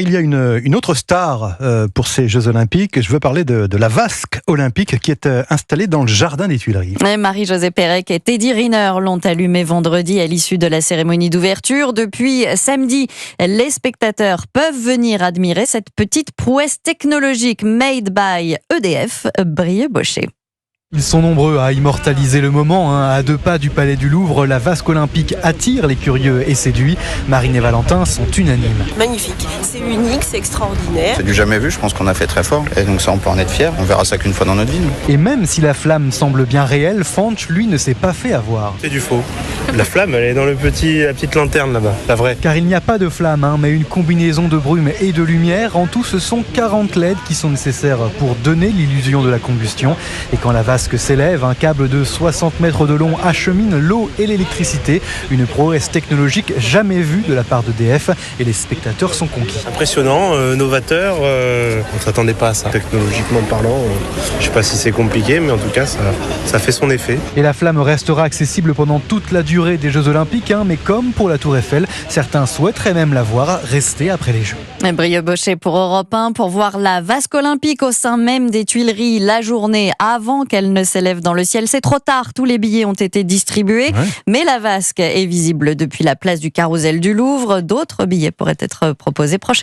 Il y a une autre star pour ces Jeux Olympiques. Je veux parler de la vasque olympique qui est installée dans le jardin des Tuileries. Marie-Josée Pérec et Teddy Riner l'ont allumée vendredi à l'issue de la cérémonie d'ouverture. Depuis samedi, les spectateurs peuvent venir admirer cette petite prouesse technologique made by EDF, Brieux-Bochet. Ils sont nombreux à immortaliser le moment. À 2 pas du Palais du Louvre, la vasque olympique attire les curieux et séduit. Marine et Valentin sont unanimes. Magnifique, c'est unique, c'est extraordinaire. C'est du jamais vu, je pense qu'on a fait très fort. Et donc ça, on peut en être fier. On verra ça qu'une fois dans notre vie. Et même si la flamme semble bien réelle, Fanch, lui, ne s'est pas fait avoir. C'est du faux. La flamme, elle est dans la petite lanterne là-bas, la vraie. Car il n'y a pas de flamme, mais une combinaison de brume et de lumière. En tout, ce sont 40 LED qui sont nécessaires pour donner l'illusion de la combustion. Et quand la vasque s'élève, un câble de 60 mètres de long achemine l'eau et l'électricité. Une prouesse technologique jamais vue de la part d'EDF. Et les spectateurs sont conquis. Impressionnant, novateur, on ne s'attendait pas à ça. Technologiquement parlant, je ne sais pas si c'est compliqué, mais en tout cas, ça fait son effet. Et la flamme restera accessible pendant toute la durée des Jeux Olympiques, mais comme pour la Tour Eiffel, certains souhaiteraient même la voir rester après les Jeux. Brieux-Bochet pour Europe 1 pour voir la vasque olympique au sein même des Tuileries la journée avant qu'elle ne s'élève dans le ciel. C'est trop tard, tous les billets ont été distribués, mais la vasque est visible depuis la place du Carrousel du Louvre. D'autres billets pourraient être proposés prochainement.